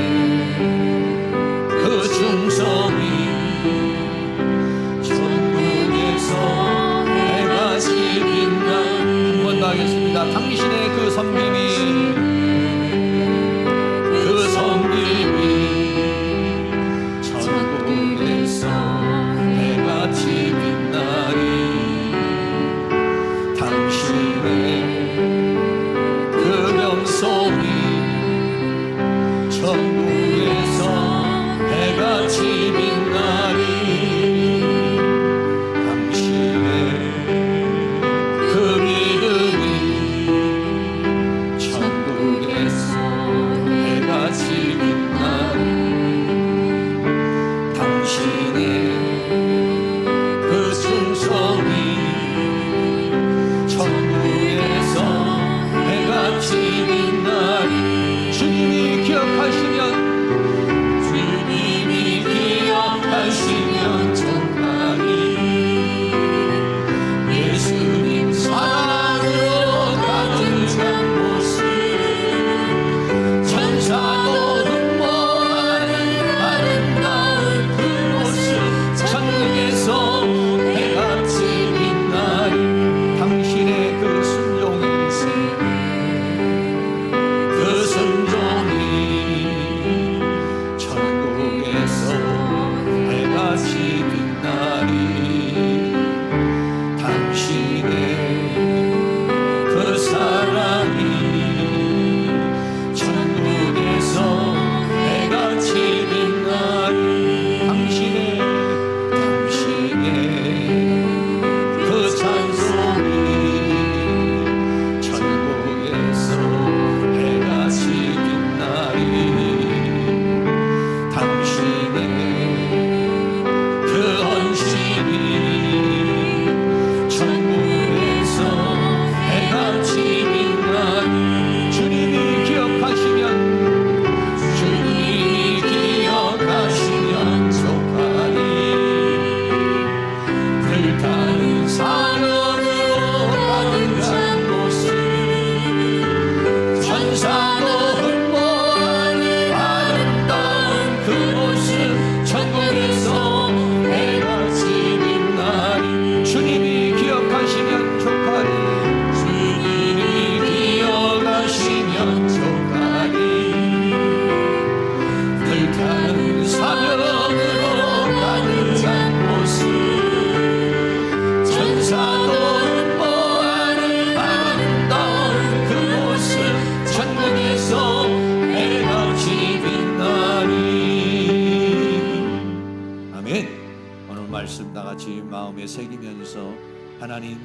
마음에 새기면서 하나님,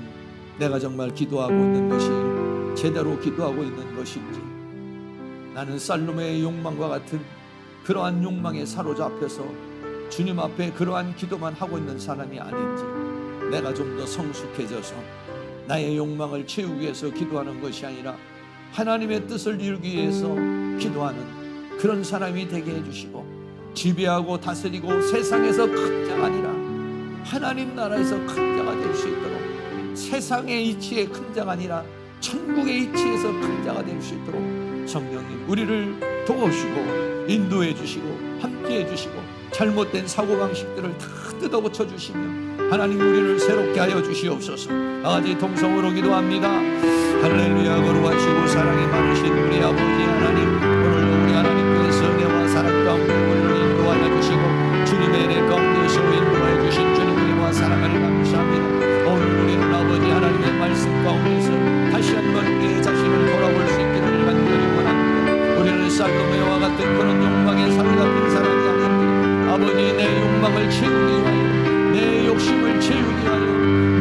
내가 정말 기도하고 있는 것이 제대로 기도하고 있는 것인지, 나는 살로메의 욕망과 같은 그러한 욕망에 사로잡혀서 주님 앞에 그러한 기도만 하고 있는 사람이 아닌지, 내가 좀 더 성숙해져서 나의 욕망을 채우기 위해서 기도하는 것이 아니라 하나님의 뜻을 이루기 위해서 기도하는 그런 사람이 되게 해주시고, 지배하고 다스리고 세상에서 큰 자가 아니라 하나님 나라에서 큰 자가 될 수 있도록, 세상의 이치의 큰 자가 아니라 천국의 이치에서 큰 자가 될 수 있도록 성령님 우리를 도우시고 인도해 주시고 함께해 주시고, 잘못된 사고방식들을 다 뜯어고쳐 주시며 하나님 우리를 새롭게 하여 주시옵소서. 아버지, 동성으로 기도합니다. 할렐루야. 거룩하시고 사랑이 많으신 우리 아버지 하나님, 오늘도 우리 하나님께서 은혜와 사랑 가운데 우리를 인도하여 주시고 주님의 은혜 가운데서 인도하여 주신 주님의 은혜와 사랑을 감사합니다. 오늘 우리는 아버지 하나님의 말씀 가운데서 다시 한번 우리의 자신을 돌아볼 수 있기를 간절히 원합니다. 우리는 살로메와 같은 그런 욕망에 사로잡힌 사람이 아닙니다. 아버지, 내 욕망을 채우기 위하여, 내 욕심을 채우기 위하여,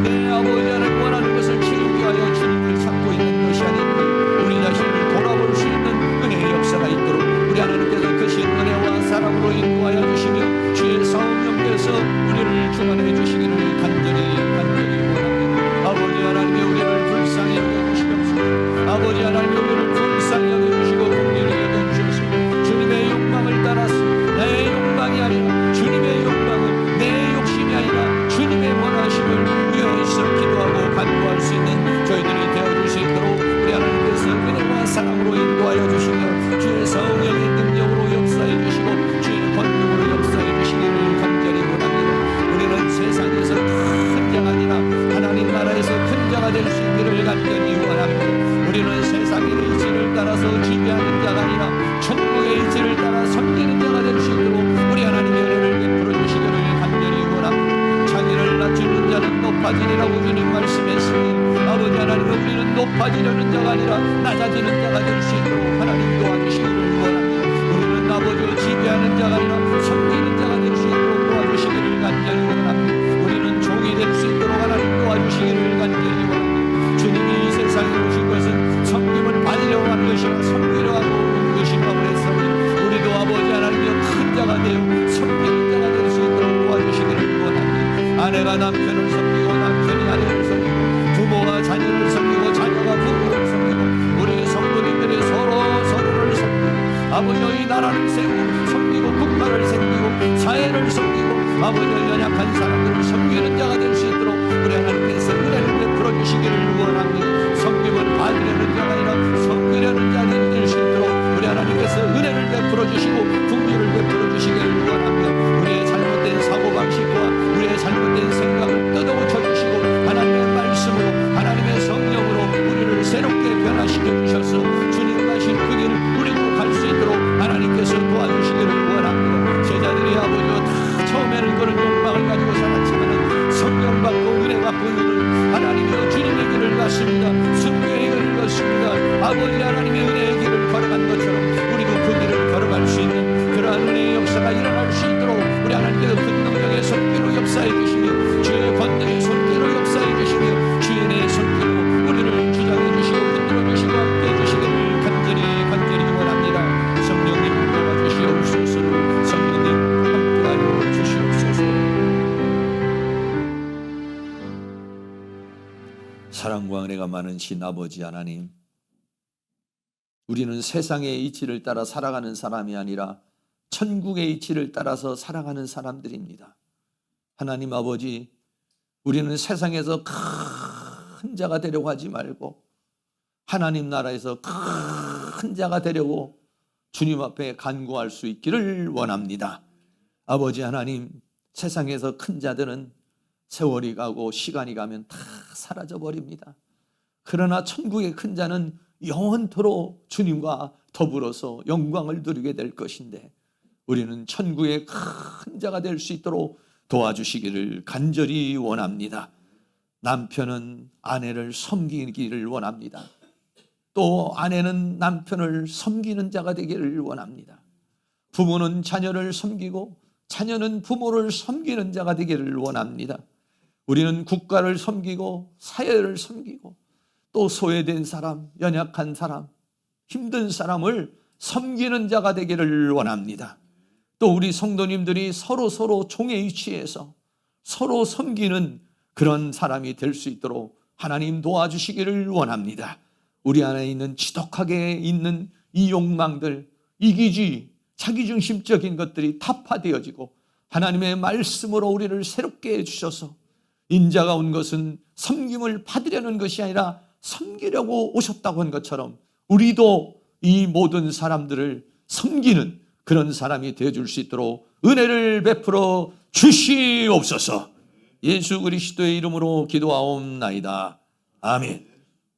내 아버지 하나님 원하는 것을 채우기 위하여 주님을 찾고 있는 것이 아닙니다. 우리 자신을 돌아볼 수 있는 은혜의 역사가 있도록 우리 하나님께서 크신 은혜와 사랑으로 인도하여 주시며 주의 성령께서 우리를 주관해 주시기를 간절히 원합니다. 아버지 하나님의 우리를 불쌍히 여겨주시옵소서. 아버지 하나님의 우리를 불쌍히 여겨주시고 공의를 여겨주셔서 주님의 욕망을 따라서, 내 욕망이 아니라 주님의 욕망을, 내 욕심이 아니라 주님의 원하심을 위해서 기도하고 간구할 수 있는 저희들이 되어줄 수 있도록 우리 하나님께서 은혜와 사랑으로 인도하여 주시며 주의 성령의 능력으로 역사해 주시고 주의 권능으로 역사해 주시기를 간절히 원합니다. 우리는 세상에서 큰 자가 아니라 하나님 나라에서 큰 자가 될 수 있기를 간절히 원합니다. 우리는 세상의 이치를 따라서 지배하는 자가 아니라 천국의 이치를 따라 섬기는 자가 될 수 있도록 우리 하나님의 은혜를 베풀어 주시기를 간절히 원합니다. 자기를 낮추는 자는 높아지리라고 주님 말씀했으니 아버지 하나님, 우리는 높아지려는 자가 아니라 낮아지는 자가 될 수 있도록 하나님 도와주시기를 원합니다. 우리는 아버지를 지배하는 자가 아니라 섬기는 자가 될 수 있도록 도와주시기를 간절히 원합니다. 우리는 종이 될 수 있도록 하나님 도와주시기를 간절히 원합니다. 주님이 이 세상에 오신 것은 섬김을 받으려고 하는 것이라 섬기려고 하는 것이라고 했으니 우리도 아버지 하나님의 큰 자가 되어 섬기는 자가 될 수 있도록 도와주시기를 원합니다. 아내가 남편을 섬기고 남편이 아내를 섬기고 부모가 자녀를 섬기고 자녀가 부모를 섬기고 우리 성도님들이 서로를 섬기고 아버지의 나라를 세우고 섬기고 국가를 섬기고 사회를 섬기고 아버지의 연약한 사람들을 섬기는 자가 될 수 있도록 우리 하나님께서 은혜를 베풀어 주시기를 원합니다. 섬김을 받으려는 자가 아니라 섬기려는 자들이 될 수 있도록 우리 하나님께서 은혜를 베풀어 주시고 긍휼을 베풀어 주시기를 원합니다. 우리의 잘못된 사고방식과 우리의 잘못된 생각을 뜯어고쳐 주시고 하나님의 말씀으로 하나님의 성령으로 우리를 새롭게 변화시켜 주셔서 주님 가신 그 길을 우리도 갈 수 있도록 하나님께서 도와주시기를 원합니다. 제자들이 아버지와 다 처음에는 그런 욕망을 가지고 살았지만 성령 받고 은혜 받고 있는 하나님이여 주님의 길을 갔습니다. 승리의 길을 갔습니다. 아버지 하나님의 은혜의 길을 걸어간 것처럼 우리도 그 길을 걸어갈 수 있는 그러한 은혜의 역사가 일어날 수 있도록 우리 하나님께서 그 능력의 손길로 역사해 주시며 주의 권능의 손길로 역사해 주시며 주의 은혜의 손길로 우리를 주장해 주시고 붙들어 주시고 함께해 주시기를 간절히 원합니다. 성령님 도와주시옵소서. 성령님 함께하여 주시옵소서. 사랑과 은혜가 많으신 아버지 하나님, 우리는 세상의 이치를 따라 살아가는 사람이 아니라 천국의 이치를 따라서 살아가는 사람들입니다. 하나님 아버지, 우리는 세상에서 큰 자가 되려고 하지 말고 하나님 나라에서 큰 자가 되려고 주님 앞에 간구할 수 있기를 원합니다. 아버지 하나님, 세상에서 큰 자들은 세월이 가고 시간이 가면 다 사라져 버립니다. 그러나 천국의 큰 자는 영원토록 주님과 더불어서 영광을 누리게 될 것인데 우리는 천국의 큰 자가 될 수 있도록 도와주시기를 간절히 원합니다. 남편은 아내를 섬기기를 원합니다. 또 아내는 남편을 섬기는 자가 되기를 원합니다. 부모는 자녀를 섬기고 자녀는 부모를 섬기는 자가 되기를 원합니다. 우리는 국가를 섬기고 사회를 섬기고 또 소외된 사람, 연약한 사람, 힘든 사람을 섬기는 자가 되기를 원합니다. 또 우리 성도님들이 서로 종의 위치에서 서로 섬기는 그런 사람이 될 수 있도록 하나님 도와주시기를 원합니다. 우리 안에 있는 지독하게 있는 이 욕망들, 이기주의, 자기중심적인 것들이 타파되어지고 하나님의 말씀으로 우리를 새롭게 해주셔서 인자가 온 것은 섬김을 받으려는 것이 아니라 섬기려고 오셨다고 한 것처럼 우리도 이 모든 사람들을 섬기는 그런 사람이 되어줄 수 있도록 은혜를 베풀어 주시옵소서. 예수 그리스도의 이름으로 기도하옵나이다. 아멘.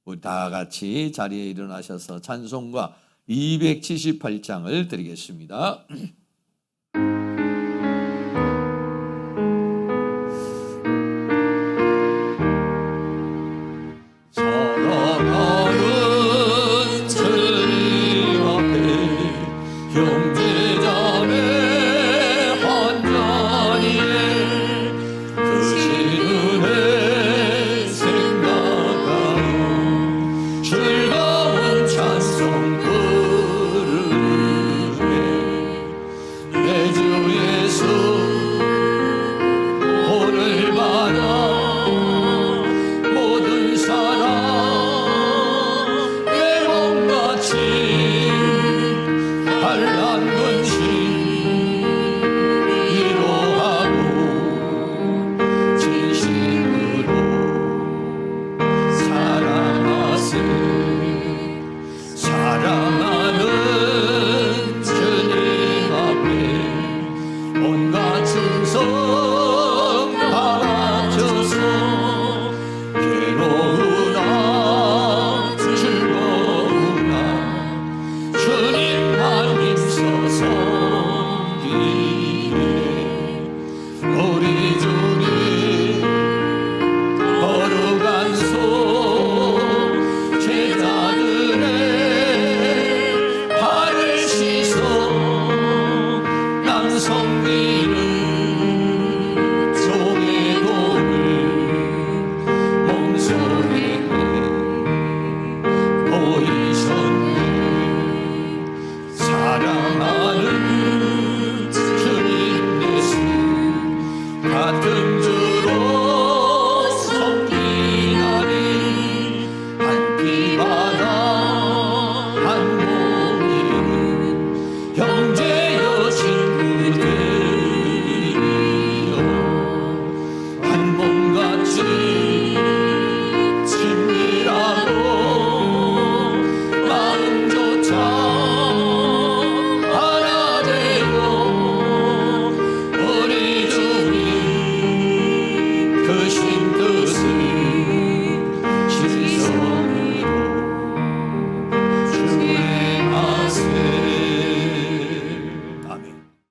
우리 다 같이 자리에 일어나셔서 찬송가 278장을 드리겠습니다.